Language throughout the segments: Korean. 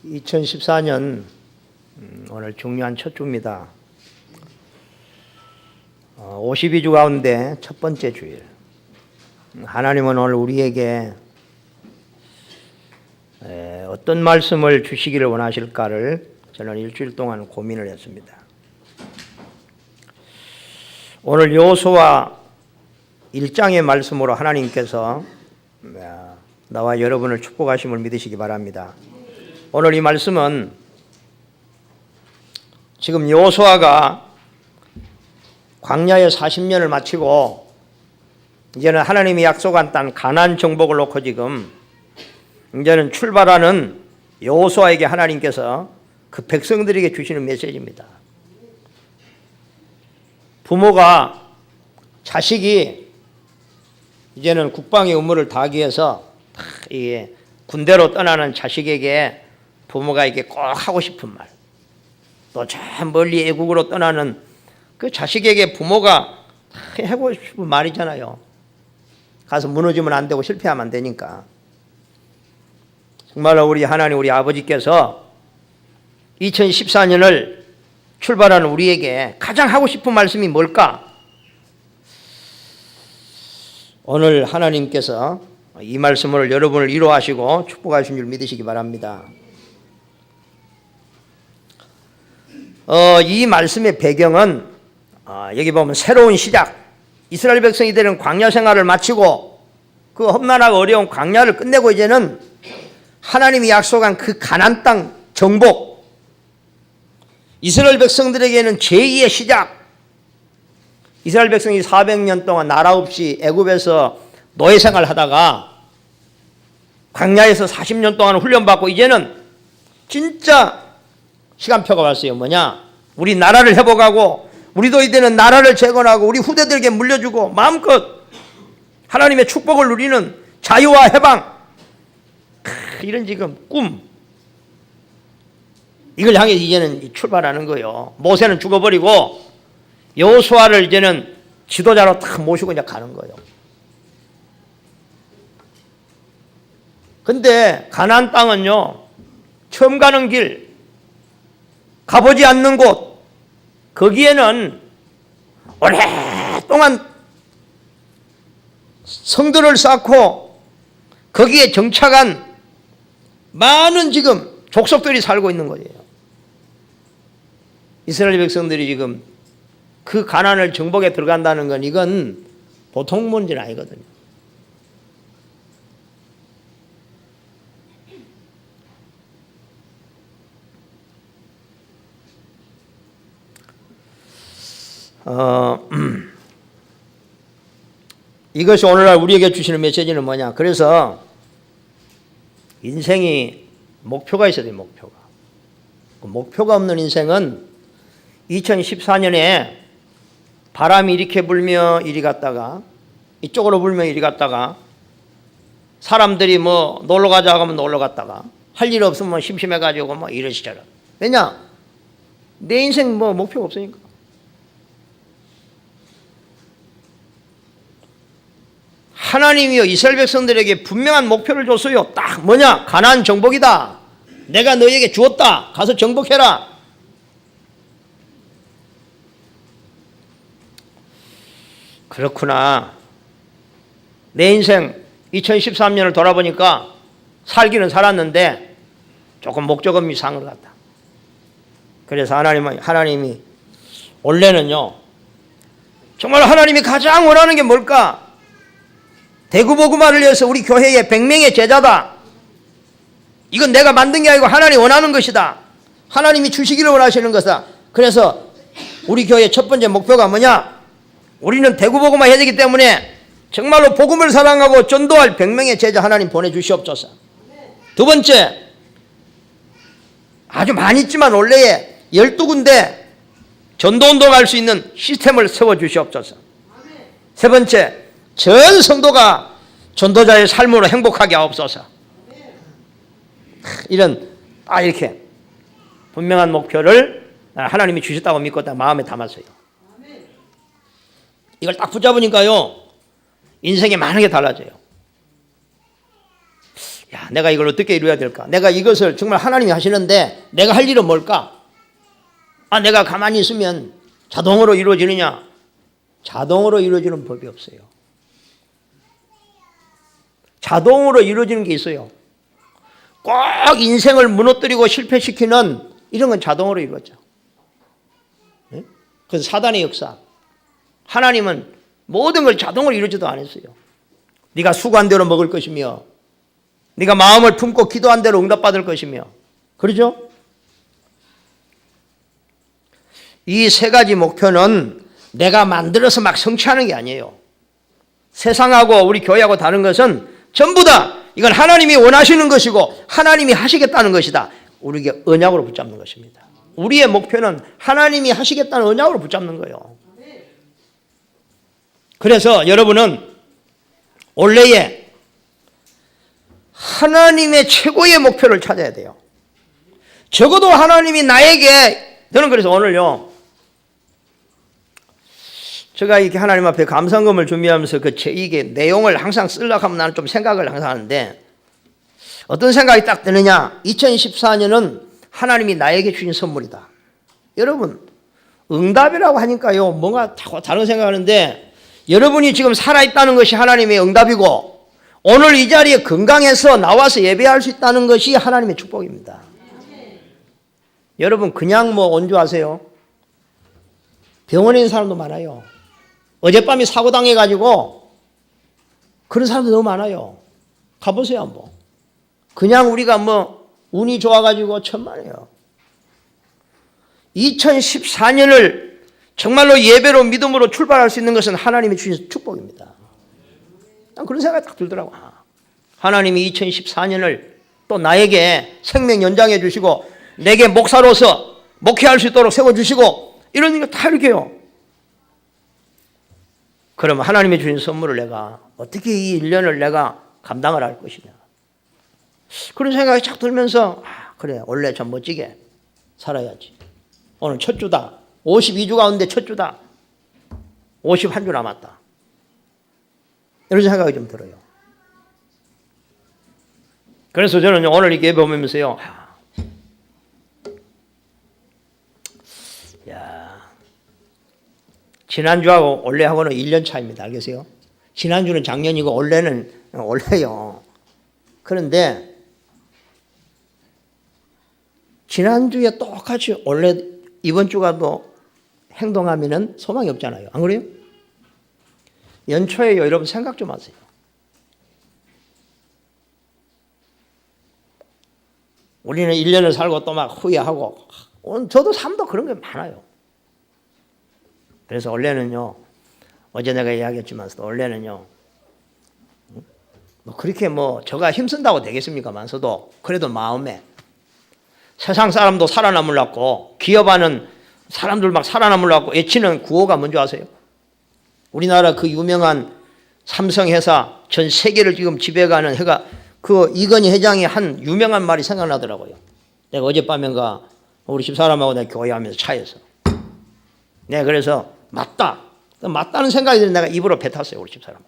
2014년 오늘 중요한 첫 주입니다. 52주 가운데 첫 번째 주일. 하나님은 오늘 우리에게 어떤 말씀을 주시기를 원하실까를 저는 일주일 동안 고민을 했습니다. 오늘 여호수아 1장의 말씀으로 하나님께서 나와 여러분을 축복하심을 믿으시기 바랍니다. 오늘 이 말씀은 지금 여호수아가 광야에 40년을 마치고 이제는 하나님이 약속한 땅 가나안 정복을 놓고 지금 이제는 출발하는 여호수아에게 하나님께서 그 백성들에게 주시는 메시지입니다. 부모가 자식이 이제는 국방의 의무를 다하기 위해서 이게 군대로 떠나는 자식에게 부모가 이게 꼭 하고 싶은 말, 또 저 멀리 애국으로 떠나는 그 자식에게 부모가 하고 싶은 말이잖아요. 가서 무너지면 안 되고 실패하면 안 되니까. 정말로 우리 하나님, 우리 아버지께서 2014년을 출발하는 우리에게 가장 하고 싶은 말씀이 뭘까? 오늘 하나님께서 이 말씀을 여러분을 위로하시고 축복하신 줄 믿으시기 바랍니다. 이 말씀의 배경은 여기 보면 새로운 시작, 이스라엘 백성이들은 광야 생활을 마치고 그 험난하고 어려운 광야를 끝내고 이제는 하나님이 약속한 그 가나안 땅 정복, 이스라엘 백성들에게는 제2의 시작. 이스라엘 백성이 400년 동안 나라 없이 애굽에서 노예 생활을 하다가 광야에서 40년 동안 훈련받고 이제는 진짜 시간표가 왔어요. 뭐냐? 우리 나라를 회복하고 우리도 이제는 나라를 재건하고 우리 후대들에게 물려주고 마음껏 하나님의 축복을 누리는 자유와 해방, 이런 지금 꿈, 이걸 향해 이제는 출발하는 거예요. 모세는 죽어버리고 여호수아를 이제는 지도자로 딱 모시고 이제 가는 거예요. 근데 가나안 땅은요, 처음 가는 길, 가보지 않는 곳, 거기에는 오랫동안 성들을 쌓고 거기에 정착한 많은 지금 족속들이 살고 있는 거예요. 이스라엘 백성들이 지금 그 가나안을 정복에 들어간다는 건 이건 보통 문제는 아니거든요. 이것이 오늘날 우리에게 주시는 메시지는 뭐냐? 그래서 인생이 목표가 있어야 돼요. 목표가 없는 인생은 2014년에 바람이 이렇게 불며 이리 갔다가 이쪽으로 불며 이리 갔다가 사람들이 뭐 놀러 가자고 하면 놀러 갔다가 할 일 없으면 심심해가지고 뭐 이러시잖아. 왜냐? 내 인생 뭐 목표가 없으니까. 하나님이요 이스라엘 백성들에게 분명한 목표를 줬어요. 딱 뭐냐? 가나안 정복이다. 내가 너희에게 주었다. 가서 정복해라. 그렇구나. 내 인생 2013년을 돌아보니까 살기는 살았는데 조금 목적음이 이상한 것 같다. 그래서 하나님이 원래는요, 정말 하나님이 가장 원하는 게 뭘까? 대구복음화를 위해서 우리 교회에 100명의 제자다. 이건 내가 만든 게 아니고 하나님이 원하는 것이다. 하나님이 주시기를 원하시는 것이다. 그래서 우리 교회의 첫 번째 목표가 뭐냐? 우리는 대구복음화 해야 되기 때문에 정말로 복음을 사랑하고 전도할 100명의 제자 하나님 보내주시옵소서. 두 번째, 아주 많이 있지만 원래에 12군데 전도운동 할 수 있는 시스템을 세워주시옵소서. 세 번째, 전 성도가 전도자의 삶으로 행복하게 하옵소서. 이런 이렇게 분명한 목표를 하나님이 주셨다고 믿고 딱 마음에 담았어요. 이걸 딱 붙잡으니까요, 인생에 많은 게 달라져요. 야, 내가 이걸 어떻게 이루어야 될까? 내가 이것을 정말 하나님이 하시는데 내가 할 일은 뭘까? 아, 내가 가만히 있으면 자동으로 이루어지느냐? 자동으로 이루어지는 법이 없어요. 자동으로 이루어지는 게 있어요. 꼭 인생을 무너뜨리고 실패시키는 이런 건 자동으로 이루어져. 네? 그건 사단의 역사. 하나님은 모든 걸 자동으로 이루어지도 않았어요. 네가 수고한 대로 먹을 것이며 네가 마음을 품고 기도한 대로 응답받을 것이며, 그러죠? 이 세 가지 목표는 내가 만들어서 막 성취하는 게 아니에요. 세상하고 우리 교회하고 다른 것은 전부 다 이건 하나님이 원하시는 것이고 하나님이 하시겠다는 것이다. 우리에게 언약으로 붙잡는 것입니다. 우리의 목표는 하나님이 하시겠다는 언약으로 붙잡는 거예요. 그래서 여러분은 올해에 하나님의 최고의 목표를 찾아야 돼요. 적어도 하나님이 나에게, 저는 그래서 오늘요, 제가 이렇게 하나님 앞에 감상금을 준비하면서 이게 내용을 항상 쓰려고 하면 나는 좀 생각을 항상 하는데, 어떤 생각이 딱 드느냐, 2014년은 하나님이 나에게 주신 선물이다. 여러분, 응답이라고 하니까요, 뭔가 다른 생각하는데, 여러분이 지금 살아있다는 것이 하나님의 응답이고, 오늘 이 자리에 건강해서 나와서 예배할 수 있다는 것이 하나님의 축복입니다. 여러분, 그냥 뭐 온주하세요? 병원에 있는 사람도 많아요. 어젯밤에 사고 당해가지고 그런 사람도 너무 많아요. 가보세요, 한번. 그냥 우리가 뭐 운이 좋아가지고 천만에요. 2014년을 정말로 예배로 믿음으로 출발할 수 있는 것은 하나님이 주신 축복입니다. 난 그런 생각이 딱 들더라고. 하나님이 2014년을 또 나에게 생명 연장해 주시고 내게 목사로서 목회할 수 있도록 세워주시고 이런 거 다 이렇게요. 그러면 하나님이 주신 선물을 내가 어떻게 이 1년을 내가 감당을 할 것이냐. 그런 생각이 쫙 들면서 그래, 원래 좀 멋지게 살아야지. 오늘 첫 주다. 52주 가운데 첫 주다. 51주 남았다. 이런 생각이 좀 들어요. 그래서 저는 오늘 이렇게 예배 보면서요, 지난주하고 올해하고는 1년 차입니다. 알겠어요? 지난주는 작년이고 올해는 올해요. 그런데 지난주에 똑같이 올해 이번 주가 또 행동하면은 소망이 없잖아요. 안 그래요? 연초에요. 여러분 생각 좀 하세요. 우리는 1년을 살고 또 막 후회하고, 저도 삶도 그런 게 많아요. 그래서 원래는요, 어제 내가 이야기했지만서도 원래는요, 뭐 그렇게 뭐 저가 힘쓴다고 되겠습니까만서도 그래도 마음에 세상 사람도 살아남으려고 기업하는 사람들 막 살아남으려고 애치는 구호가 뭔지 아세요? 우리나라 그 유명한 삼성회사 전 세계를 지금 지배가는 해가 그 이건희 회장이 한 유명한 말이 생각나더라고요. 내가 어젯밤인가 우리 집사람하고 내가 교회하면서 차에서 내가 그래서 맞다는 생각이 들어 내가 입으로 뱉었어요. 우리 집사람.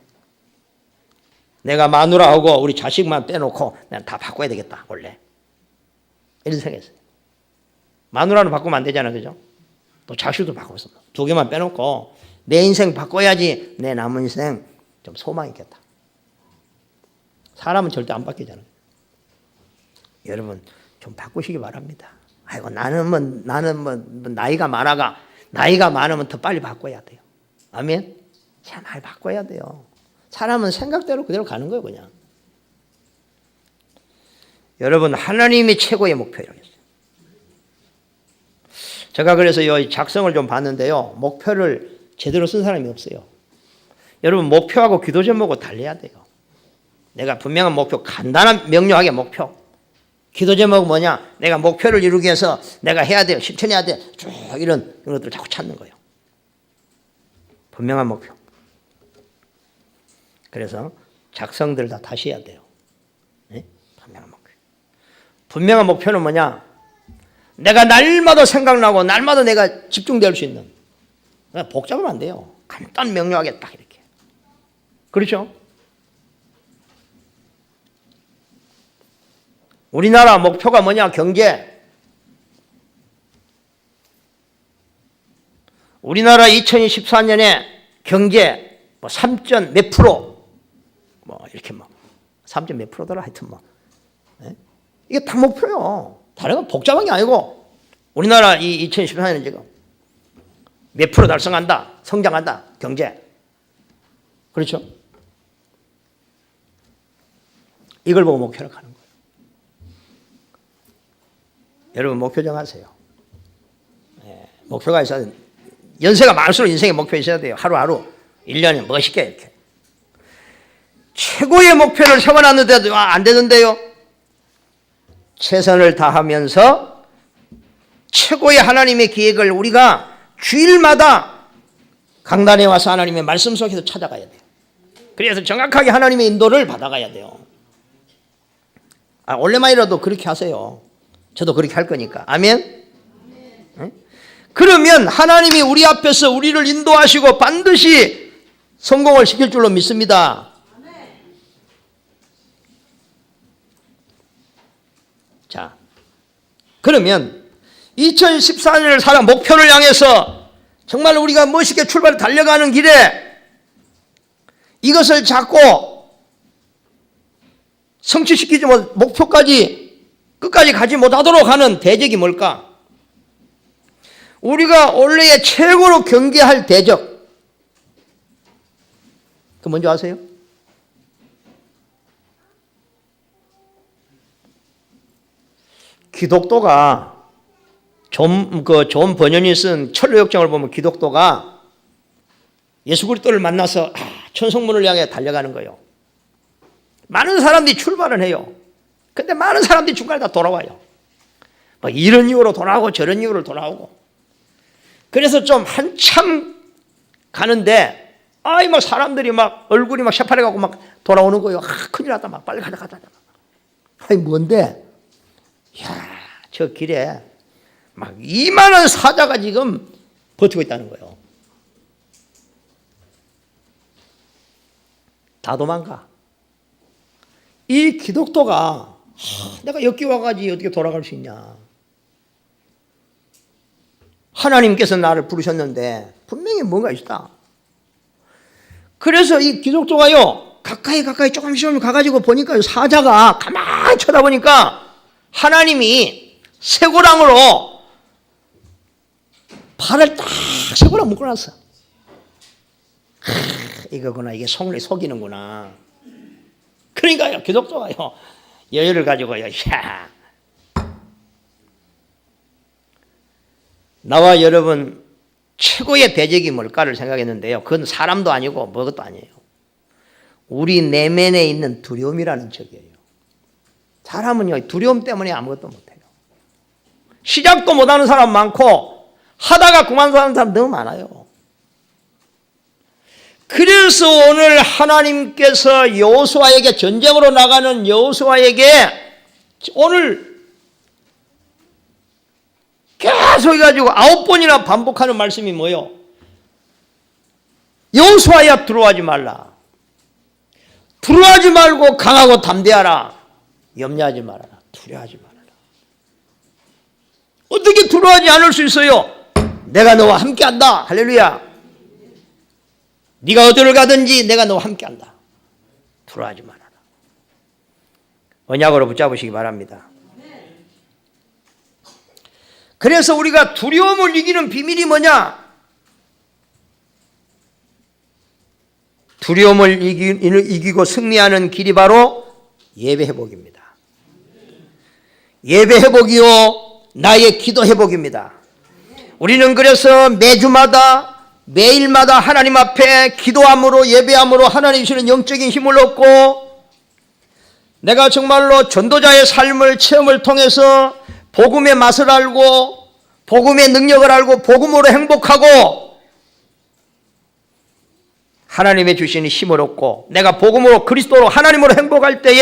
내가 마누라하고 우리 자식만 빼놓고 내가 다 바꿔야 되겠다. 원래 이런 생각했어요. 마누라는 바꾸면 안 되잖아, 그죠? 또 자식도 바꿨어. 두 개만 빼놓고 내 인생 바꿔야지 내 남은 인생 좀 소망이 있겠다. 사람은 절대 안 바뀌잖아요. 여러분 좀 바꾸시기 바랍니다. 아이고 나는 뭐 나이가 많으면 더 빨리 바꿔야 돼요. 아멘. 참 많이 바꿔야 돼요. 사람은 생각대로 그대로 가는 거예요, 그냥. 여러분 하나님이 최고의 목표라겠어요. 제가 그래서 이 작성을 좀 봤는데요, 목표를 제대로 쓴 사람이 없어요. 여러분 목표하고 기도 제목하고 달려야 돼요. 내가 분명한 목표, 간단한 명료하게 목표. 기도 제목은 뭐냐? 내가 목표를 이루기 위해서 내가 해야 돼요. 실천해야 돼. 쭉 이런 것들을 자꾸 찾는 거예요. 분명한 목표. 그래서 작성들 다 다시 해야 돼요. 네? 분명한 목표. 분명한 목표는 뭐냐? 내가 날마다 생각나고 날마다 내가 집중될 수 있는. 복잡하면 안 돼요. 간단 명료하게 딱 이렇게. 그렇죠? 우리나라 목표가 뭐냐? 경제. 우리나라 2014년에 경제 3점 몇 프로 이렇게 3점 몇 프로더라 하여튼 이게 다 목표요. 다른 건 복잡한 게 아니고 우리나라 이 2014년은 지금 몇 프로 달성한다, 성장한다, 경제. 그렇죠? 이걸 보고 목표를 가는 거예요. 여러분 목표 정하세요. 목표가 있어야 돼요. 연세가 많을수록 인생에 목표 있어야 돼요. 하루하루 1년에 멋있게 이렇게. 최고의 목표를 세워놨는데도 안 되는데요. 최선을 다하면서 최고의 하나님의 계획을 우리가 주일마다 강단에 와서 하나님의 말씀 속에서 찾아가야 돼요. 그래서 정확하게 하나님의 인도를 받아가야 돼요. 원래만이라도 그렇게 하세요. 저도 그렇게 할 거니까. 아멘? 네? 그러면 하나님이 우리 앞에서 우리를 인도하시고 반드시 성공을 시킬 줄로 믿습니다. 자, 그러면 2014년을 살아 목표를 향해서 정말 우리가 멋있게 출발 달려가는 길에 이것을 잡고 성취시키지 못 목표까지 끝까지 가지 못하도록 하는 대적이 뭘까? 우리가 원래의 최고로 경계할 대적. 그 뭔지 아세요? 기독도가 존 번연이 쓴 철로역정을 보면 기독도가 예수 그리스도를 만나서 천성문을 향해 달려가는 거예요. 많은 사람들이 출발을 해요. 근데 많은 사람들이 중간에 다 돌아와요. 이런 이유로 돌아오고 저런 이유로 돌아오고. 그래서 좀 한참 가는데 막 사람들이 막 얼굴이 막 새파래가고 막 돌아오는 거예요. 큰일 났다. 막 빨리 가자. 뭔데? 저 길에 막 이만한 사자가 지금 버티고 있다는 거예요. 다 도망가. 이 기독도가 내가 여기 와가지고 어떻게 돌아갈 수 있냐. 하나님께서 나를 부르셨는데 분명히 뭔가 있다. 그래서 이 기독도가요 가까이 조금씩 가가지고 보니까 사자가 가만히 쳐다보니까 하나님이 쇠고랑으로 발을 딱 쇠고랑 묶어놨어. 이거구나. 이게 성을 속이는구나. 그러니까요 기독도가요 여유를 가지고요 나와 여러분 최고의 대적이 뭘까를 생각했는데요. 그건 사람도 아니고 뭐것도 아니에요. 우리 내면에 있는 두려움이라는 적이에요. 사람은요 두려움 때문에 아무것도 못해요. 시작도 못하는 사람 많고 하다가 그만두는 사람 너무 많아요. 그래서 오늘 하나님께서 여호수아에게 전쟁으로 나가는 여호수아에게 오늘 계속 해가지고 9번이나 반복하는 말씀이 뭐예요? 여호수아야 들어가지 말라. 두려워하지 말고 강하고 담대하라. 염려하지 말아라. 두려워하지 말아라. 어떻게 두려워하지 않을 수 있어요? 내가 너와 함께한다. 할렐루야. 네가 어디를 가든지 내가 너와 함께한다. 두려워하지 말아라. 언약으로 붙잡으시기 바랍니다. 그래서 우리가 두려움을 이기는 비밀이 뭐냐? 두려움을 이기고 승리하는 길이 바로 예배 회복입니다. 예배 회복이요 나의 기도 회복입니다. 우리는 그래서 매일마다 하나님 앞에 기도함으로 예배함으로 하나님 주시는 영적인 힘을 얻고 내가 정말로 전도자의 삶을 체험을 통해서 복음의 맛을 알고 복음의 능력을 알고 복음으로 행복하고 하나님의 주시는 힘을 얻고 내가 복음으로 그리스도로 하나님으로 행복할 때에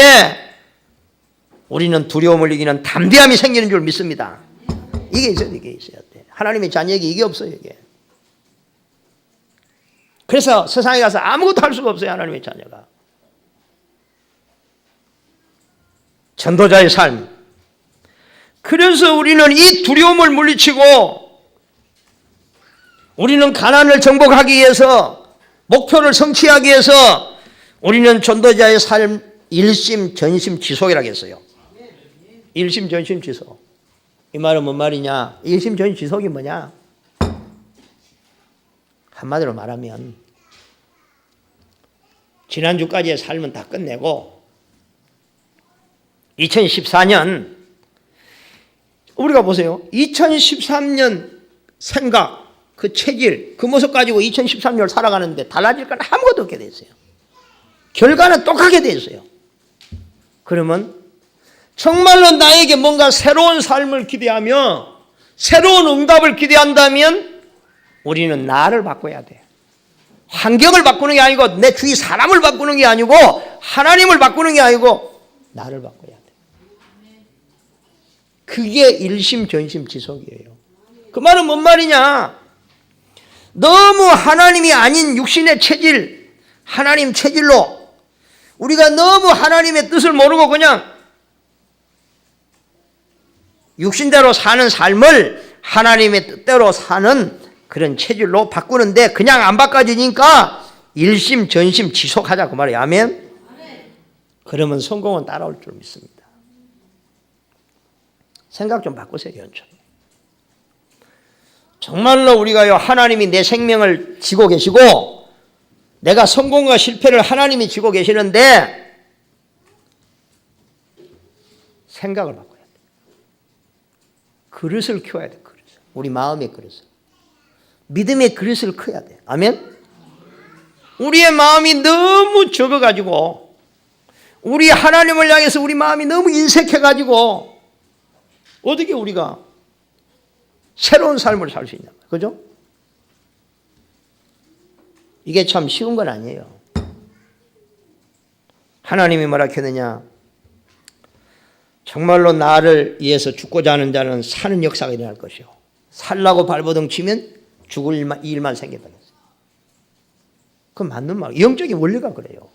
우리는 두려움을 이기는 담대함이 생기는 줄 믿습니다. 이게 있어야 돼. 하나님의 자녀에게 이게 없어요. 이게. 그래서 세상에 가서 아무것도 할 수가 없어요. 하나님의 자녀가. 전도자의 삶 그래서 우리는 이 두려움을 물리치고 우리는 가난을 정복하기 위해서 목표를 성취하기 위해서 우리는 전도자의 삶 일심전심지속이라고 했어요. 일심전심지속. 이 말은 뭔 말이냐? 일심전심지속이 뭐냐? 한마디로 말하면 지난주까지의 삶은 다 끝내고 2014년 우리가 보세요. 2013년 생각, 그 체질, 그 모습 가지고 2013년을 살아가는데 달라질 건 아무것도 없게 돼 있어요. 결과는 똑같게 돼 있어요. 그러면 정말로 나에게 뭔가 새로운 삶을 기대하며 새로운 응답을 기대한다면 우리는 나를 바꿔야 돼. 환경을 바꾸는 게 아니고 내 주위 사람을 바꾸는 게 아니고 하나님을 바꾸는 게 아니고 나를 바꿔야 돼. 그게 일심전심지속이에요. 그 말은 뭔 말이냐? 너무 하나님이 아닌 육신의 체질, 하나님 체질로 우리가 너무 하나님의 뜻을 모르고 그냥 육신대로 사는 삶을 하나님의 뜻대로 사는 그런 체질로 바꾸는데 그냥 안 바꿔지니까 일심전심지속하자 그 말이에요. 아멘? 그러면 성공은 따라올 줄 믿습니다. 생각 좀 바꾸세요. 연천. 정말로 우리가요 하나님이 내 생명을 지고 계시고 내가 성공과 실패를 하나님이 지고 계시는데 생각을 바꿔야 돼. 그릇을 키워야 돼. 그릇을. 우리 마음의 그릇을. 믿음의 그릇을 커야 돼. 아멘? 우리의 마음이 너무 적어가지고 우리 하나님을 향해서 우리 마음이 너무 인색해가지고 어떻게 우리가 새로운 삶을 살 수 있냐. 그죠? 이게 참 쉬운 건 아니에요. 하나님이 뭐라 했느냐. 정말로 나를 위해서 죽고자 하는 자는 사는 역사가 일어날 것이요. 살라고 발버둥 치면 죽을 일만 생긴다 했어요. 그건 맞는 말. 영적인 원리가 그래요.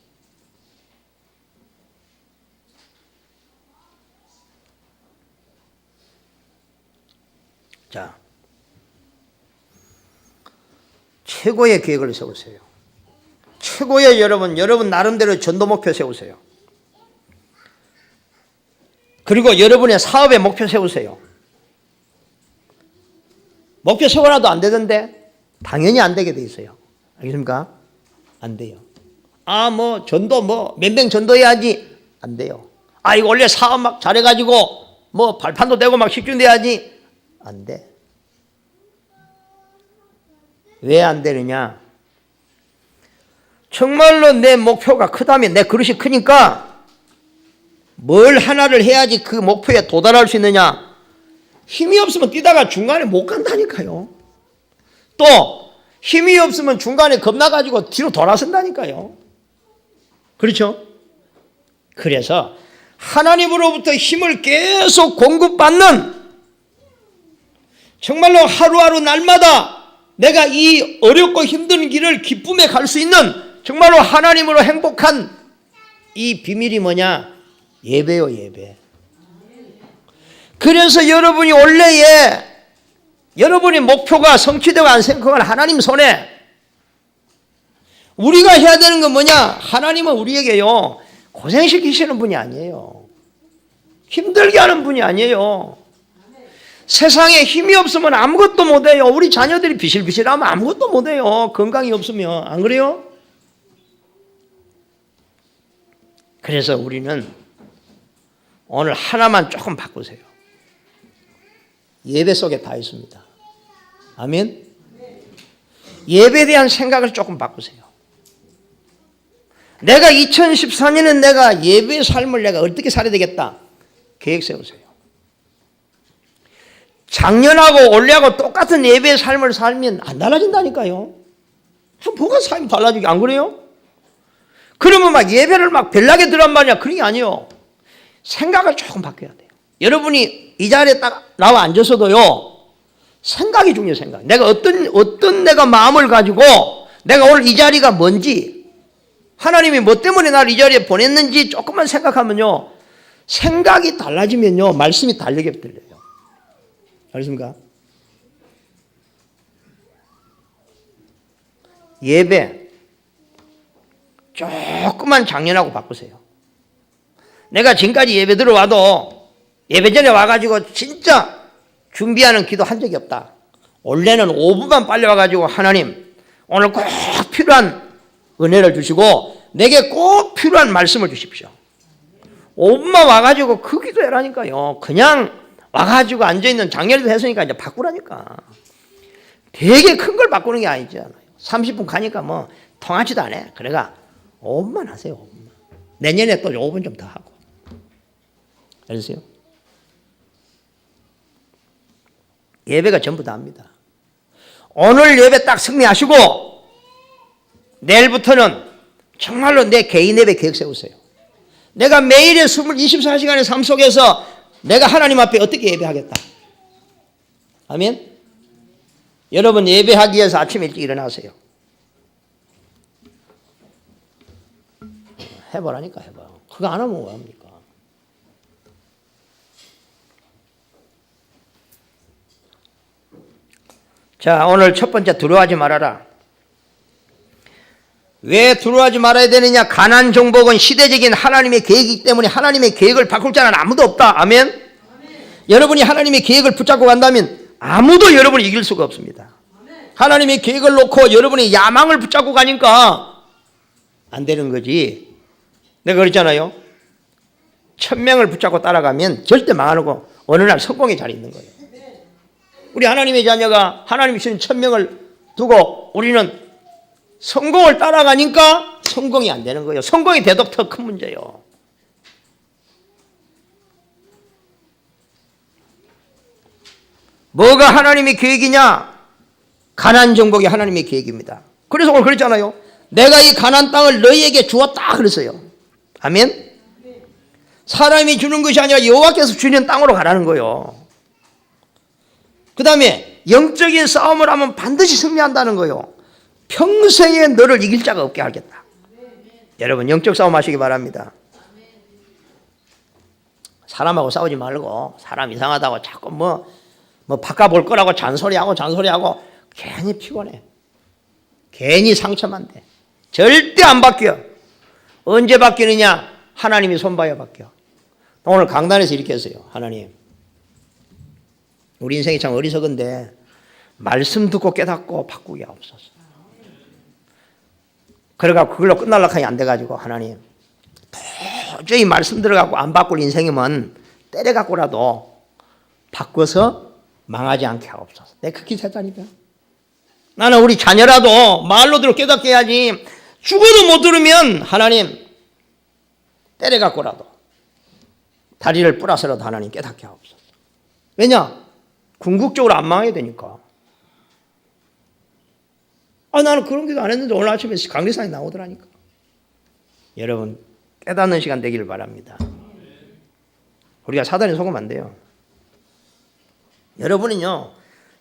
자, 최고의 계획을 세우세요. 최고의 여러분 나름대로 전도 목표 세우세요. 그리고 여러분의 사업의 목표 세우세요. 목표 세워놔도 안 되던데 당연히 안 되게 돼 있어요. 알겠습니까? 안 돼요. 전도 몇 명 전도해야지. 안 돼요. 이거 원래 사업 막 잘해가지고 발판도 되고 막 식준돼야지. 안 돼. 왜 안 되느냐? 정말로 내 목표가 크다면 내 그릇이 크니까 뭘 하나를 해야지 그 목표에 도달할 수 있느냐? 힘이 없으면 뛰다가 중간에 못 간다니까요. 또 힘이 없으면 중간에 겁나가지고 뒤로 돌아선다니까요. 그렇죠? 그래서 하나님으로부터 힘을 계속 공급받는 정말로 하루하루 날마다 내가 이 어렵고 힘든 길을 기쁨에 갈 수 있는 정말로 하나님으로 행복한 이 비밀이 뭐냐? 예배요, 예배. 그래서 여러분이 원래의 여러분의 목표가 성취되고 안 성취되고 하나님 손에 우리가 해야 되는 건 뭐냐? 하나님은 우리에게요 고생시키시는 분이 아니에요. 힘들게 하는 분이 아니에요. 세상에 힘이 없으면 아무것도 못해요. 우리 자녀들이 비실비실하면 아무것도 못해요. 건강이 없으면. 안 그래요? 그래서 우리는 오늘 하나만 조금 바꾸세요. 예배 속에 다 있습니다. 아멘? 예배에 대한 생각을 조금 바꾸세요. 내가 2014년은 내가 예배의 삶을 내가 어떻게 살아야 되겠다. 계획 세우세요. 작년하고 올해하고 똑같은 예배의 삶을 살면 안 달라진다니까요. 뭐가 삶이 달라지게 안 그래요? 그러면 막 예배를 막 별나게 들란 말이야. 그런 게 아니에요. 생각을 조금 바꿔야 돼요. 여러분이 이 자리에 딱 나와 앉아서도요. 생각이 중요해요. 생각. 내가 어떤 내가 마음을 가지고 내가 오늘 이 자리가 뭔지 하나님이 뭐 때문에 나를 이 자리에 보냈는지 조금만 생각하면요. 생각이 달라지면요. 말씀이 다르게 들려요. 알겠습니까? 예배 조금만 작년하고 바꾸세요. 내가 지금까지 예배 들어와도 예배 전에 와가지고 진짜 준비하는 기도 한 적이 없다. 원래는 5분만 빨리 와가지고 하나님 오늘 꼭 필요한 은혜를 주시고 내게 꼭 필요한 말씀을 주십시오. 5분만 와가지고 그 기도해라니까요. 그냥 와가지고 앉아있는 작년에도 했으니까 이제 바꾸라니까. 되게 큰 걸 바꾸는 게 아니잖아요. 30분 가니까 뭐 통하지도 않아. 그래가 5분만 하세요. 5분만. 내년에 또 5분 좀 더 하고. 알겠어요? 예배가 전부 다입니다. 오늘 예배 딱 승리하시고 내일부터는 정말로 내 개인 예배 계획 세우세요. 내가 매일의 24시간의 삶 속에서 내가 하나님 앞에 어떻게 예배하겠다. 아멘? 여러분 예배하기 위해서 아침 일찍 일어나세요. 해보라니까 해봐. 그거 안 하면 뭐합니까? 자, 오늘 첫 번째 두려워하지 말아라. 왜 두려워하지 말아야 되느냐? 가난 정복은 시대적인 하나님의 계획이기 때문에 하나님의 계획을 바꿀 자는 아무도 없다. 아멘? 아멘. 여러분이 하나님의 계획을 붙잡고 간다면 아무도 여러분을 이길 수가 없습니다. 아멘. 하나님의 계획을 놓고 여러분이 야망을 붙잡고 가니까 안 되는 거지. 내가 그랬잖아요. 1000명을 붙잡고 따라가면 절대 망하는 거 어느 날 성공의 자리에 있는 거예요. 우리 하나님의 자녀가 하나님이 주신 1000명을 두고 우리는 성공을 따라가니까 성공이 안 되는 거예요. 성공이 돼도 더 큰 문제예요. 뭐가 하나님의 계획이냐? 가나안 정복이 하나님의 계획입니다. 그래서 오늘 그랬잖아요. 내가 이 가나안 땅을 너희에게 주었다 그랬어요. 아멘? 사람이 주는 것이 아니라 여호와께서 주는 땅으로 가라는 거예요. 그 다음에 영적인 싸움을 하면 반드시 승리한다는 거예요. 평생에 너를 이길 자가 없게 하겠다. 여러분 영적 싸움 하시기 바랍니다. 사람하고 싸우지 말고 사람 이상하다고 자꾸 뭐 바꿔볼 거라고 잔소리하고 괜히 피곤해. 괜히 상처만 돼. 절대 안 바뀌어. 언제 바뀌느냐? 하나님이 손봐야 바뀌어. 오늘 강단에서 이렇게 했어요. 하나님, 우리 인생이 참 어리석은데 말씀 듣고 깨닫고 바꾸게 하옵소서. 그래가 그걸로 끝날라 하니 안 돼가지고 하나님 도저히 말씀 들어가고 안 바꿀 인생이면 때려갖고라도 바꿔서 망하지 않게 하옵소서. 내가 그렇게 했다니까. 나는 우리 자녀라도 말로 들어 깨닫게 해야지. 죽어도 못 들으면 하나님 때려갖고라도 다리를 뿌라서라도 하나님 깨닫게 하옵소서. 왜냐? 궁극적으로 안 망해야 되니까. 나는 그런 기도 안 했는데 오늘 아침에 강리상에 나오더라니까. 여러분 깨닫는 시간 되기를 바랍니다. 우리가 사단에 속으면 안 돼요. 여러분은요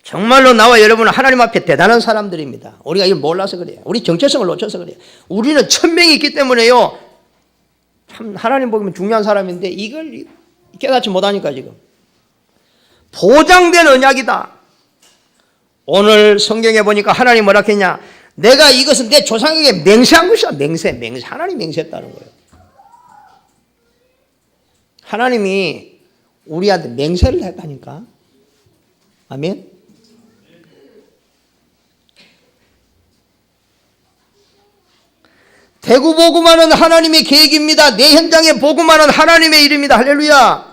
정말로 나와 여러분은 하나님 앞에 대단한 사람들입니다. 우리가 이걸 몰라서 그래요. 우리 정체성을 놓쳐서 그래요. 우리는 1000명이 있기 때문에요 참 하나님 보면 중요한 사람인데 이걸 깨닫지 못하니까 지금 보장된 언약이다. 오늘 성경에 보니까 하나님 뭐라 했냐? 내가 이것은 내 조상에게 맹세한 것이다. 맹세. 하나님 맹세했다는 거예요. 하나님이 우리한테 맹세를 했다니까. 아멘. 대구 복음화는 하나님의 계획입니다. 내 현장에 복음화는 하나님의 일입니다. 할렐루야.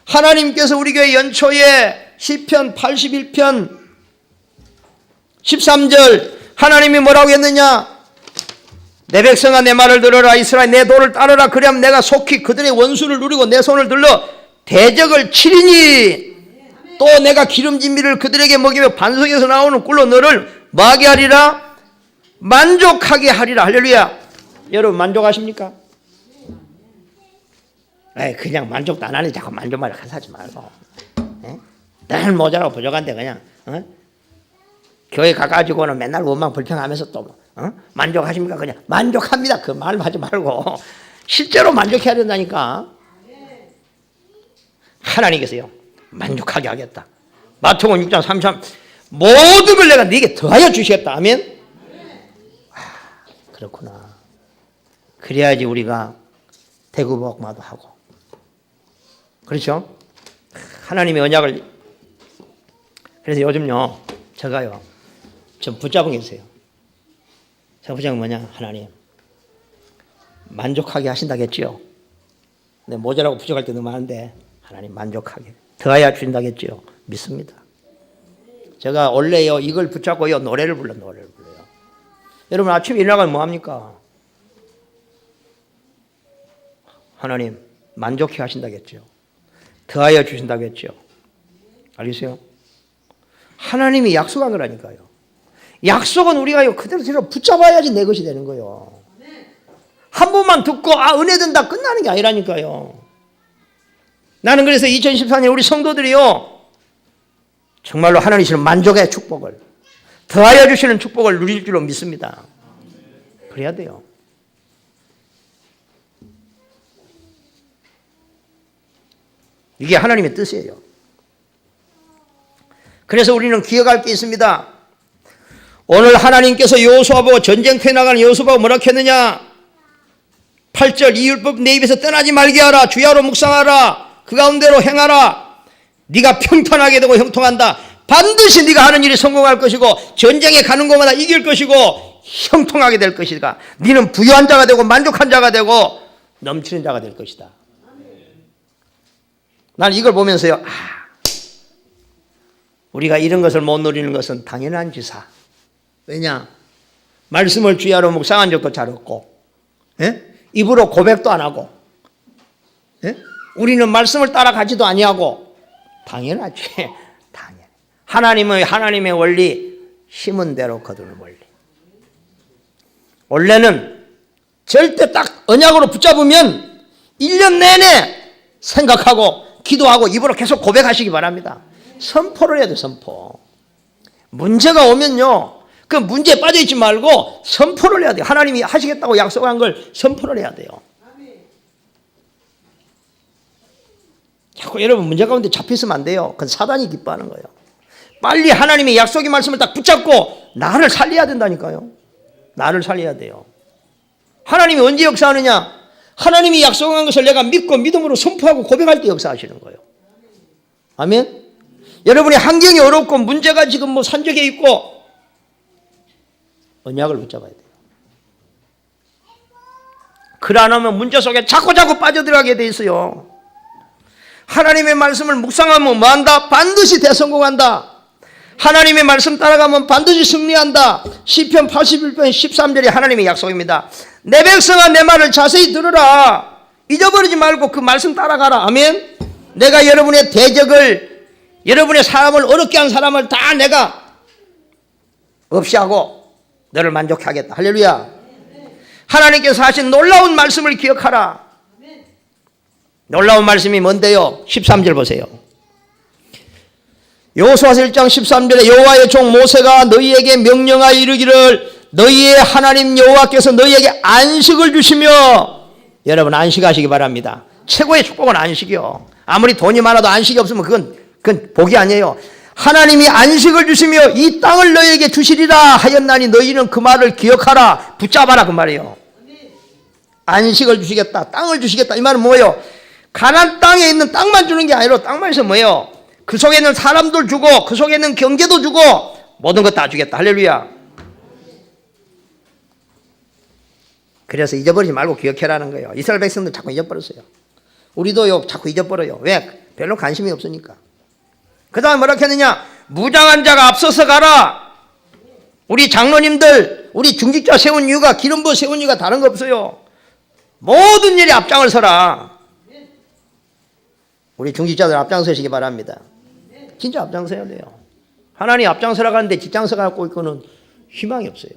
하나님께서 우리 교회 연초에 시편 81편 13절 하나님이 뭐라고 했느냐? 내 백성아 내 말을 들어라. 이스라엘 내 도를 따르라. 그리하면 내가 속히 그들의 원수를 누리고 내 손을 들러 대적을 치리니 또 내가 기름진 밀을 그들에게 먹이며 반석에서 나오는 꿀로 너를 뭐하게 하리라? 만족하게 하리라. 할렐루야. 여러분 만족하십니까? 그냥 만족도 안 하니 자꾸 만족만 하지 말고 늘 모자라고 부족한데 그냥 교회 가가지고는 맨날 원망 불평하면서 또 만족하십니까? 그냥 만족합니다. 그 말 하지 말고 실제로 만족해야 된다니까. 하나님께서요 만족하게 하겠다. 마태복음 6장 33 모든 걸 내가 네게 더하여 주시겠다. 아멘. 그렇구나. 그래야지 우리가 대구복마도 하고. 그렇죠? 하나님의 언약을. 그래서 요즘요 제가요 좀 붙잡은 게 있어요. 제가 붙잡은 게 뭐냐. 하나님 만족하게 하신다겠지요. 내 모자라고 부족할 때도 많은데 하나님 만족하게 더하여 주신다겠지요. 믿습니다. 제가 원래요 이걸 붙잡고요 노래를 불러요. 여러분 아침에 일어나면 뭐합니까? 하나님 만족해 하신다겠죠. 더하여 주신다겠죠. 알겠어요? 하나님이 약속한 거라니까요. 약속은 우리가 그대로 붙잡아야지 내 것이 되는 거예요. 한 번만 듣고 은혜 된다 끝나는 게 아니라니까요. 나는 그래서 2014년 우리 성도들이요 정말로 하나님 주시는 만족의 축복을 더하여 주시는 축복을 누릴 줄로 믿습니다. 그래야 돼요. 이게 하나님의 뜻이에요. 그래서 우리는 기억할 게 있습니다. 오늘 하나님께서 여호수아 보고 전쟁터에 나가는 여호수아 보고 뭐라 했느냐. 8절 이 율법 내 입에서 떠나지 말게 하라. 주야로 묵상하라. 그 가운데로 행하라. 네가 평탄하게 되고 형통한다. 반드시 네가 하는 일이 성공할 것이고 전쟁에 가는 곳마다 이길 것이고 형통하게 될 것이다. 네는 부유한 자가 되고 만족한 자가 되고 넘치는 자가 될 것이다. 난 이걸 보면서요 우리가 이런 것을 못 누리는 것은 당연한 지사. 왜냐? 말씀을 주야로 묵상한 적도 잘 없고 입으로 고백도 안 하고 우리는 말씀을 따라가지도 아니하고 당연하지. 당연. 하나님의 원리 심은 대로 거두는 원리. 원래는 절대 딱 언약으로 붙잡으면 1년 내내 생각하고 기도하고 입으로 계속 고백하시기 바랍니다. 선포를 해야 돼. 선포. 문제가 오면요 그 문제에 빠져있지 말고 선포를 해야 돼요. 하나님이 하시겠다고 약속한 걸 선포를 해야 돼요. 자꾸 여러분 문제 가운데 잡혀있으면 안 돼요. 그건 사단이 기뻐하는 거예요. 빨리 하나님의 약속의 말씀을 딱 붙잡고 나를 살려야 된다니까요. 나를 살려야 돼요. 하나님이 언제 역사하느냐? 하나님이 약속한 것을 내가 믿고 믿음으로 선포하고 고백할 때 역사하시는 거예요. 아멘. 여러분의 환경이 어렵고 문제가 지금 산적해 있고 언약을 붙잡아야 돼요. 그래 안 하면 문제 속에 자꾸 빠져들어가게 돼 있어요. 하나님의 말씀을 묵상하면 뭐한다? 반드시 대성공한다. 하나님의 말씀 따라가면 반드시 승리한다. 시편 81편 13절이 하나님의 약속입니다. 내 백성아 내 말을 자세히 들으라. 잊어버리지 말고 그 말씀 따라가라. 아멘. 내가 여러분의 대적을 여러분의 사람을 어렵게 한 사람을 다 내가 없이 하고 너를 만족해 하겠다. 할렐루야. 하나님께서 하신 놀라운 말씀을 기억하라. 놀라운 말씀이 뭔데요? 13절 보세요. 여호수아서 1장 13절에 여호와의 종 모세가 너희에게 명령하여 이르기를 너희의 하나님 여호와께서 너희에게 안식을 주시며. 여러분 안식하시기 바랍니다. 최고의 축복은 안식이요. 아무리 돈이 많아도 안식이 없으면 그건 복이 아니에요. 하나님이 안식을 주시며 이 땅을 너희에게 주시리라 하였나니 너희는 그 말을 기억하라. 붙잡아라 그 말이에요. 안식을 주시겠다. 땅을 주시겠다. 이 말은 뭐예요? 가나안 땅에 있는 땅만 주는 게 아니라 땅만 있으면 뭐예요? 그 속에 있는 사람들 주고 그 속에 있는 경제도 주고 모든 것 다 주겠다. 할렐루야. 그래서 잊어버리지 말고 기억해라는 거예요. 이스라엘 백성들 자꾸 잊어버렸어요. 우리도요 자꾸 잊어버려요. 왜? 별로 관심이 없으니까. 그 다음에 뭐라 했느냐? 무장한 자가 앞서서 가라. 우리 장로님들 우리 중직자 세운 이유가 기름부어 세운 이유가 다른 거 없어요. 모든 일에 앞장을 서라. 우리 중직자들 앞장서시기 바랍니다. 진짜 앞장서야 돼요. 하나님 앞장서라 가는데 뒷장서 갖고 있고는 희망이 없어요.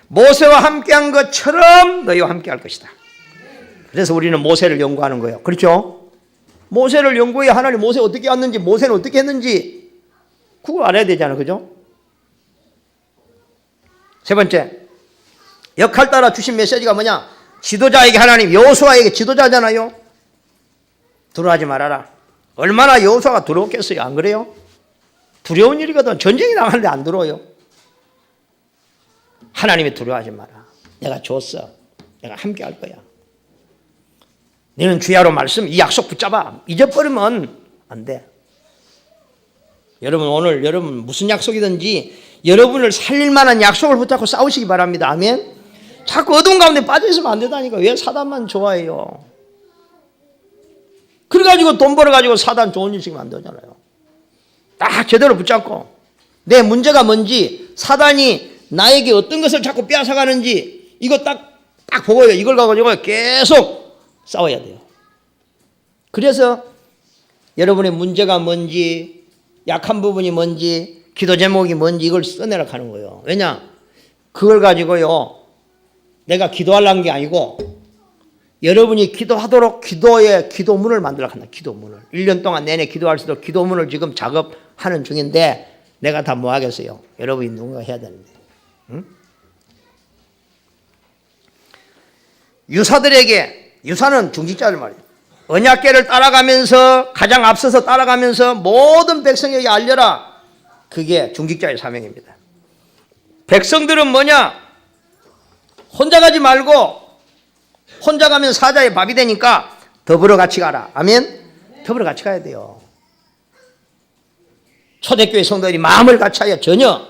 모세와 함께한 것처럼 너희와 함께할 것이다. 그래서 우리는 모세를 연구하는 거예요. 그렇죠? 모세를 연구해. 하나님 모세 어떻게 왔는지 모세는 어떻게 했는지 그걸 알아야 되잖아요. 그죠? 세 번째 역할 따라 주신 메시지가 뭐냐? 지도자에게 하나님 여호수아에게 지도자잖아요. 두려워하지 말아라. 얼마나 여호수아가 두려웠겠어요. 안 그래요? 두려운 일이거든. 전쟁이 나가는데 안 두려워요. 하나님이 두려워하지 마라. 내가 줬어. 내가 함께 할 거야. 너는 주야로 말씀, 이 약속 붙잡아. 잊어버리면 안 돼. 여러분, 오늘 여러분 무슨 약속이든지 여러분을 살릴 만한 약속을 붙잡고 싸우시기 바랍니다. 아멘. 자꾸 어두운 가운데 빠져 있으면 안 된다니까. 왜 사단만 좋아해요? 그래가지고 돈 벌어가지고 사단 좋은 일 시키면 안 되잖아요. 딱 제대로 붙잡고 내 문제가 뭔지, 사단이 나에게 어떤 것을 자꾸 빼앗아가는지 이거 딱 보고요. 이걸 가지고 계속 싸워야 돼요. 그래서 여러분의 문제가 뭔지, 약한 부분이 뭔지, 기도 제목이 뭔지 이걸 써내라 하는 거예요. 왜냐? 그걸 가지고요, 내가 기도하려는 게 아니고 여러분이 기도하도록 기도의 기도문을 만들어 간다. 기도문을. 1년 동안 내내 기도할 수 있도록 기도문을 지금 작업하는 중인데 내가 다 뭐 하겠어요? 여러분이 누군가 해야 되는데. 응? 유사들에게, 유사는 중직자들 말이에요. 언약궤를 따라가면서, 가장 앞서서 따라가면서 모든 백성에게 알려라. 그게 중직자의 사명입니다. 백성들은 뭐냐? 혼자 가지 말고, 혼자 가면 사자의 밥이 되니까 더불어 같이 가라. 아멘? 더불어 같이 가야 돼요. 초대교회 성도들이 마음을 같이하여 전혀.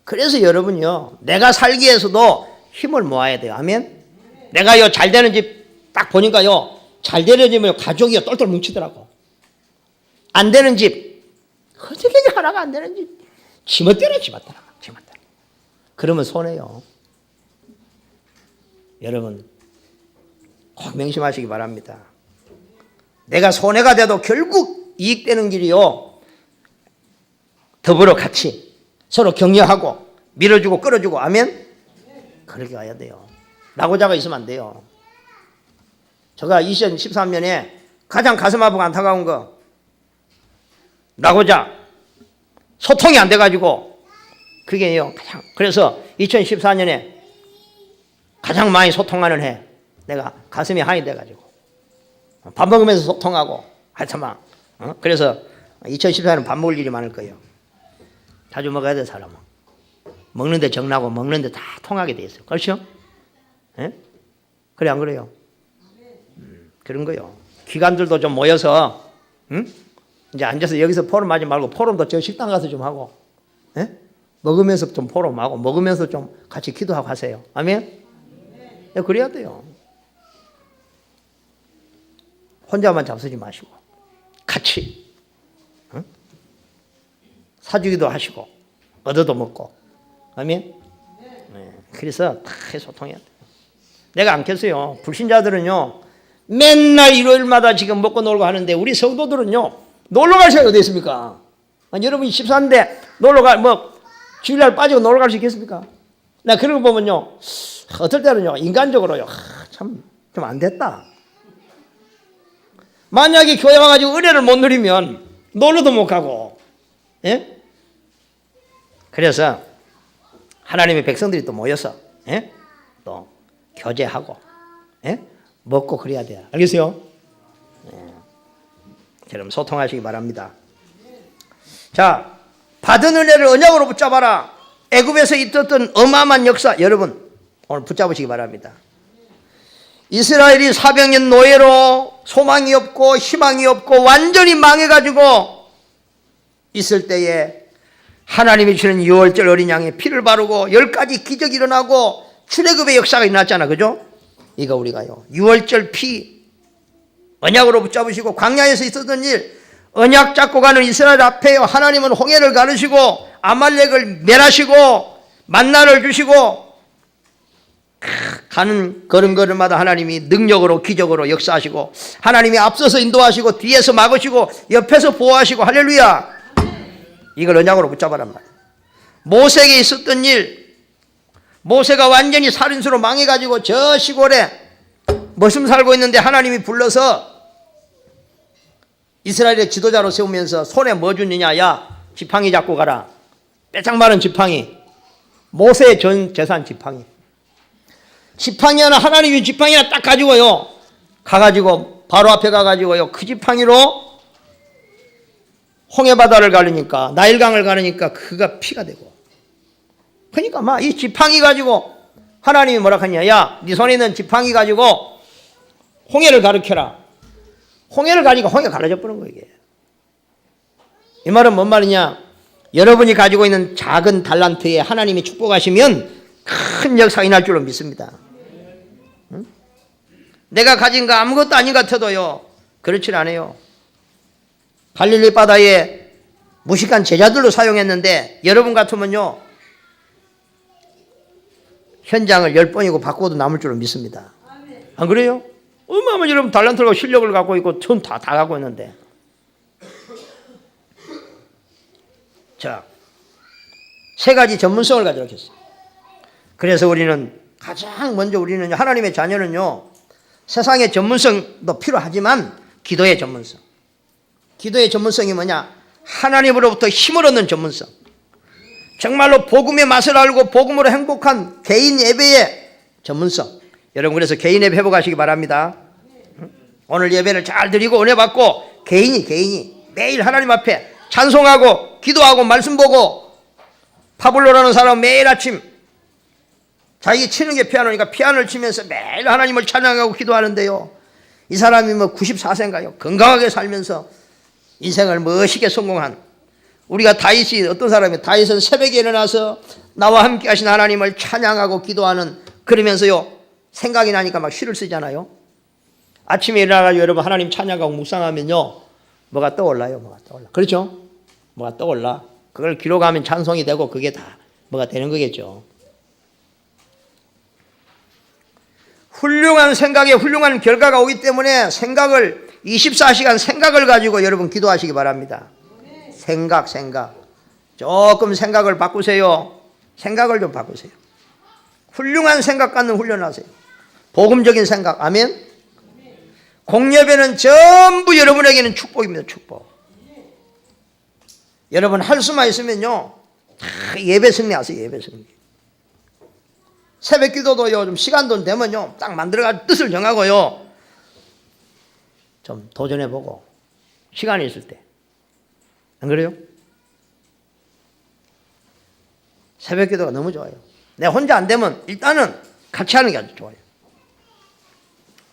그래서 여러분요, 내가 살기 위해서도 힘을 모아야 돼요. 아멘? 내가요, 잘 되는 집 딱 보니까요, 잘 되는 집은 가족이요, 똘똘 뭉치더라고. 안 되는 집, 어떻게 하나가 안 되는 집, 지멋대로. 그러면 손해요. 여러분, 꼭 명심하시기 바랍니다. 내가 손해가 돼도 결국 이익되는 길이요, 더불어 같이 서로 격려하고 밀어주고 끌어주고. 아멘? 그렇게 가야 돼요. 낙오자가 있으면 안 돼요. 제가 2013년에 가장 가슴 아프고 안타까운 거, 낙오자, 소통이 안 돼가지고, 그게요, 가장. 그래서 2014년에 가장 많이 소통하는 해, 내가 가슴이 한이 돼가지고 밥 먹으면서 소통하고 하여튼만. 그래서 2014년은 밥 먹을 일이 많을 거예요. 자주 먹어야 돼. 사람은 먹는데 정나고 먹는데 다 통하게 돼 있어요. 그렇죠? 예? 그래 안 그래요? 그런 거요. 기관들도 좀 모여서, 이제 앉아서 여기서 포럼하지 말고 포럼도 저 식당 가서 좀 하고, 예? 먹으면서 좀 포럼하고 먹으면서 좀 같이 기도하고 하세요. 아멘? 네, 그래야 돼요. 혼자만 잡수지 마시고 같이, 사주기도 하시고 얻어도 먹고. 아멘? 네, 그래서 다 소통해야 돼요. 내가 안 겠어요. 불신자들은요, 맨날 일요일마다 지금 먹고 놀고 하는데 우리 성도들은요, 놀러 갈 시간이 어디 있습니까? 아니, 여러분이 14인데 주일날 빠지고 놀러 갈 수 있겠습니까? 나 그런 거 보면요, 어떨 때는요, 인간적으로요, 참 좀 안 됐다. 만약에 교회 와가지고 은혜를 못 누리면 놀러도 못 가고, 예? 그래서 하나님의 백성들이 또 모여서, 예? 또 교제하고, 예? 먹고 그래야 돼요. 알겠어요? 예. 여러분 소통하시기 바랍니다. 자, 받은 은혜를 언약으로 붙잡아라. 애굽에서 있었던 어마어마한 역사, 여러분 오늘 붙잡으시기 바랍니다. 이스라엘이 400년 노예로 소망이 없고 희망이 없고 완전히 망해가지고 있을 때에 하나님이 주는 유월절 어린 양의 피를 바르고 10가지 기적이 일어나고 출애굽의 역사가 일어났잖아. 그죠? 이거 우리가요, 유월절 피 언약으로 붙잡으시고 광야에서 있었던 일, 언약 잡고 가는 이스라엘 앞에요, 하나님은 홍해를 가르시고 아말렉을 멸하시고 만나를 주시고 가는 걸음걸음마다 하나님이 능력으로 기적으로 역사하시고, 하나님이 앞서서 인도하시고 뒤에서 막으시고 옆에서 보호하시고. 할렐루야. 이걸 언약으로 붙잡아란 말이에요. 모세에게 있었던 일, 모세가 완전히 살인수로 망해가지고 저 시골에 머슴 살고 있는데 하나님이 불러서 이스라엘의 지도자로 세우면서 손에 뭐 주느냐, 야 지팡이 잡고 가라. 빼짝 마른 지팡이, 모세의 전 재산 지팡이. 지팡이 하나, 하나님이 지팡이 하나 딱 가지고요, 가가지고 바로 앞에 가가지고요 그 지팡이로 홍해바다를 가르니까 나일강을 가르니까 그가 피가 되고, 그러니까 막 이 지팡이 가지고 하나님이 뭐라 하냐, 야 네 손에 있는 지팡이 가지고 홍해를 가르쳐라. 홍해를 가니까 홍해가 갈라져 버린 거예요. 이게. 이 말은 뭔 말이냐, 여러분이 가지고 있는 작은 달란트에 하나님이 축복하시면 큰 역사가 일어날 줄로 믿습니다. 응? 내가 가진 거 아무것도 아닌 것 같아도요 그렇진 않아요. 갈릴리 바다에 무식한 제자들로 사용했는데 여러분 같으면요 현장을 10번이고 바꿔도 남을 줄로 믿습니다. 안 그래요? 어마어마한 여러분 달란트하고 실력을 갖고 있고 돈 다 갖고 있는데. 자, 세 가지 전문성을 가지고 있어요. 그래서 우리는 가장 먼저 우리는 하나님의 자녀는요 세상의 전문성도 필요하지만 기도의 전문성. 기도의 전문성이 뭐냐? 하나님으로부터 힘을 얻는 전문성. 정말로 복음의 맛을 알고 복음으로 행복한 개인 예배의 전문성. 여러분 그래서 개인 예배 회복하시기 바랍니다. 오늘 예배를 잘 드리고 은혜 받고 개인이 매일 하나님 앞에 찬송하고 기도하고 말씀 보고, 파블로라는 사람은 매일 아침 자기 치는 게 피아노니까 피아노를 치면서 매일 하나님을 찬양하고 기도하는데요 이 사람이 뭐 94세인가요? 건강하게 살면서 인생을 멋있게 성공한, 우리가 다윗이 어떤 사람이에요? 다윗은 새벽에 일어나서 나와 함께 하신 하나님을 찬양하고 기도하는, 그러면서요 생각이 나니까 막 시를 쓰잖아요. 아침에 일어나가지고 여러분 하나님 찬양하고 묵상하면요 뭐가 떠올라요? 뭐가 떠올라. 그렇죠? 뭐가 떠올라. 그걸 기록하면 찬송이 되고 그게 다 뭐가 되는 거겠죠. 훌륭한 생각에 훌륭한 결과가 오기 때문에 생각을 24시간 생각을 가지고 여러분 기도하시기 바랍니다. 생각 조금 생각을 바꾸세요. 생각을 좀 바꾸세요. 훌륭한 생각 갖는 훈련하세요. 복음적인 생각. 아멘. 공예배는 전부 여러분에게는 축복입니다. 축복. 여러분 할 수만 있으면요 다 예배 승리하세요. 예배 승리. 새벽 기도도요 좀 시간도 되면요 딱 만들어가지고 뜻을 정하고요 좀 도전해보고 시간이 있을 때. 안 그래요? 새벽 기도가 너무 좋아요. 내가 혼자 안 되면 일단은 같이 하는 게 아주 좋아요.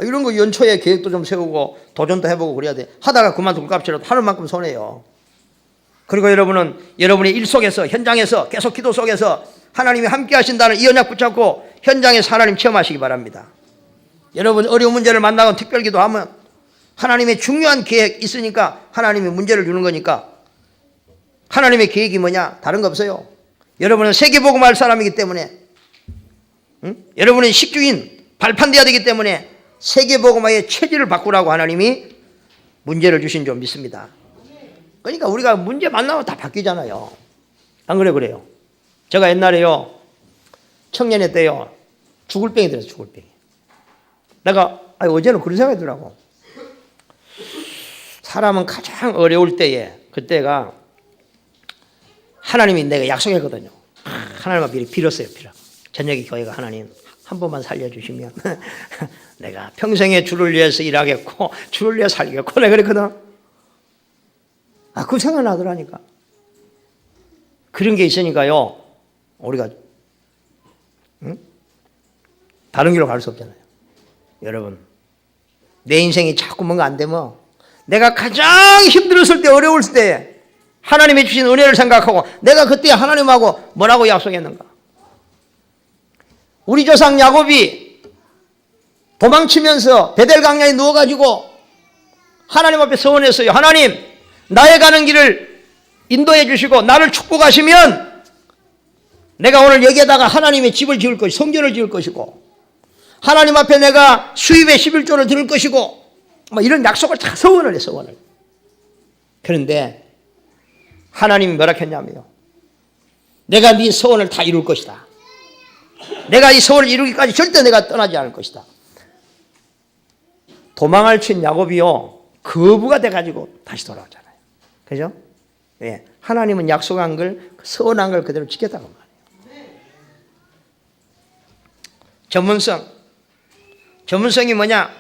이런 거 연초에 계획도 좀 세우고 도전도 해보고 그래야 돼. 하다가 그만두고 값이라도 하는 만큼 손해요. 그리고 여러분은 여러분의 일 속에서 현장에서 계속 기도 속에서 하나님이 함께 하신다는 이 언약 붙잡고 현장에서 하나님 체험하시기 바랍니다. 여러분 어려운 문제를 만나고 특별 기도하면 하나님의 중요한 계획 있으니까 하나님이 문제를 주는 거니까. 하나님의 계획이 뭐냐? 다른 거 없어요. 여러분은 세계복음할 사람이기 때문에, 여러분은 식주인 발판돼야 되기 때문에 세계복음화의 체질을 바꾸라고 하나님이 문제를 주신 줄 믿습니다. 그러니까 우리가 문제 만나면 다 바뀌잖아요. 안 그래? 그래요. 제가 옛날에요 청년회 때요 죽을 병이 들었어요. 죽을 병이. 내가 어제는 그런 생각이 들더라고. 사람은 가장 어려울 때에, 그때가 하나님이 내가 약속했거든요. 하나님 앞에 빌었어요. 저녁에 교회가 하나님 한 번만 살려주시면 내가 평생에 주를 위해서 일하겠고 주를 위해 살겠고 내가 그랬거든. 그 생각 나더라니까. 그런 게 있으니까요 우리가 다른 길로 갈 수 없잖아요. 여러분 내 인생이 자꾸 뭔가 안 되면 내가 가장 힘들었을 때 어려울 때 하나님이 주신 은혜를 생각하고 내가 그때 하나님하고 뭐라고 약속했는가. 우리 조상 야곱이 도망치면서 베델 강야에 누워가지고 하나님 앞에 서원했어요. 하나님 나의 가는 길을 인도해 주시고 나를 축복하시면 내가 오늘 여기에다가 하나님의 집을 지을 것이고 성전을 지을 것이고 하나님 앞에 내가 수입의 11조를 드릴 것이고 이런 약속을 다 서원을 해. 서원을. 그런데 하나님이 뭐라 했냐면요 내가 네 서원을 다 이룰 것이다. 내가 이 서원을 이루기까지 절대 내가 떠나지 않을 것이다. 도망을 친 야곱이요 거부가 돼가지고 다시 돌아오잖아요. 그죠? 예. 하나님은 약속한 걸 서원한 걸 그대로 지켰다고 말해요. 전문성이 뭐냐?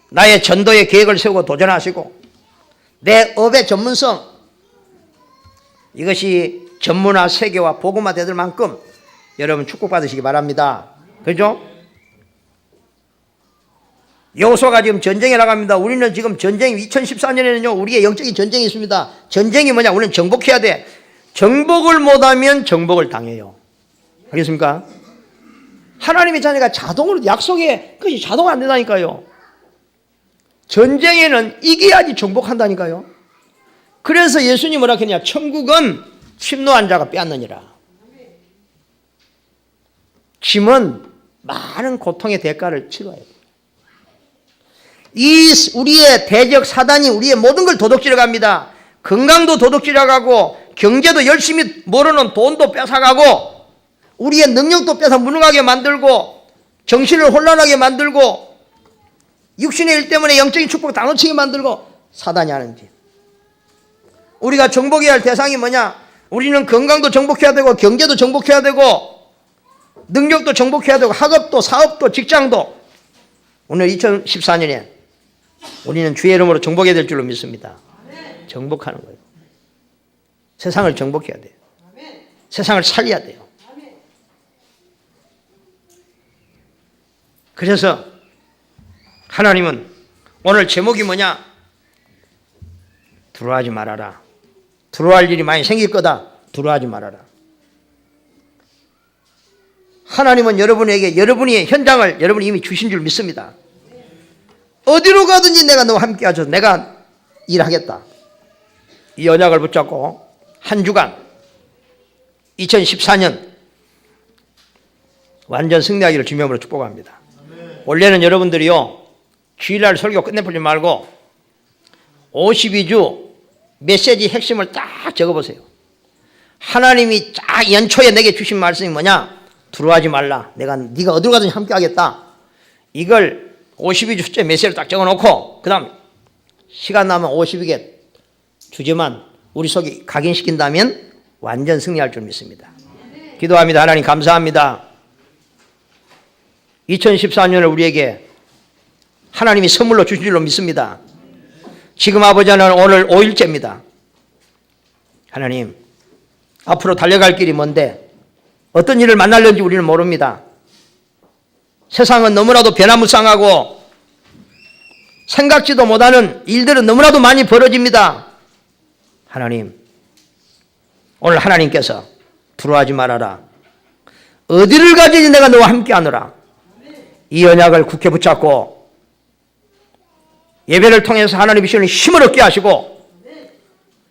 나의 전도의 계획을 세우고 도전하시고 내 업의 전문성, 이것이 전문화 세계와 복음화 되들 만큼 여러분 축복받으시기 바랍니다. 그렇죠? 여호수아가 지금 전쟁에 나갑니다. 우리는 지금 전쟁 2014년에는요 우리의 영적인 전쟁이 있습니다. 전쟁이 뭐냐? 우리는 정복해야 돼. 정복을 못하면 정복을 당해요. 알겠습니까? 하나님의 자녀가 자동으로 약속에 그것이 자동 안 된다니까요. 전쟁에는 이겨야지 정복한다니까요. 그래서 예수님 뭐라 했냐? 천국은 침노한 자가 빼앗느니라. 짐은 많은 고통의 대가를 치러야 돼요. 우리의 대적 사단이 우리의 모든 걸 도둑질해 갑니다. 건강도 도둑질해 가고 경제도 열심히 모르는 돈도 뺏어가고 우리의 능력도 뺏어 무능하게 만들고 정신을 혼란하게 만들고 육신의 일 때문에 영적인 축복 다 놓치게 만들고 사단이 하는 짓. 우리가 정복해야 할 대상이 뭐냐? 우리는 건강도 정복해야 되고 경제도 정복해야 되고 능력도 정복해야 되고 학업도 사업도 직장도. 오늘 2014년에 우리는 주의 이름으로 정복해야 될 줄로 믿습니다. 정복하는 거예요. 세상을 정복해야 돼요. 세상을 살려야 돼요. 그래서 하나님은 오늘 제목이 뭐냐? 두려워하지 말아라. 두려워할 일이 많이 생길 거다. 두려워하지 말아라. 하나님은 여러분에게 여러분의 현장을 여러분이 이미 주신 줄 믿습니다. 어디로 가든지 내가 너와 함께 하셔서 내가 일하겠다. 이 언약을 붙잡고 한 주간 2014년 완전 승리하기를 주님으로 축복합니다. 원래는 여러분들이요 주일날 설교 끝내버리지 말고 52주 메시지 핵심을 딱 적어보세요. 하나님이 딱 연초에 내게 주신 말씀이 뭐냐? 두려워하지 말라. 네가 어디로 가든지 함께 하겠다. 이걸 52주째 메시지를 딱 적어놓고 그 다음 시간 나면 52개 주제만 우리 속에 각인시킨다면 완전 승리할 줄 믿습니다. 기도합니다. 하나님 감사합니다. 2014년을 우리에게 하나님이 선물로 주신 줄로 믿습니다. 지금 아버지 하나님 오늘 5일째입니다. 하나님 앞으로 달려갈 길이 뭔데 어떤 일을 만날는지 우리는 모릅니다. 세상은 너무나도 변화무쌍하고 생각지도 못하는 일들은 너무나도 많이 벌어집니다. 하나님 오늘 하나님께서 두려워하지 말아라. 어디를 가든지 내가 너와 함께 하노라. 이 언약을 굳게 붙잡고 예배를 통해서 하나님의 시원히 힘을 얻게 하시고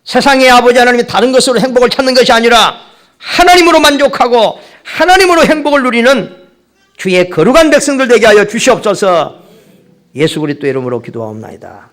세상의 아버지 하나님이 다른 것으로 행복을 찾는 것이 아니라 하나님으로 만족하고 하나님으로 행복을 누리는 주의 거룩한 백성들 되게 하여 주시옵소서. 예수 그리스도 이름으로 기도하옵나이다.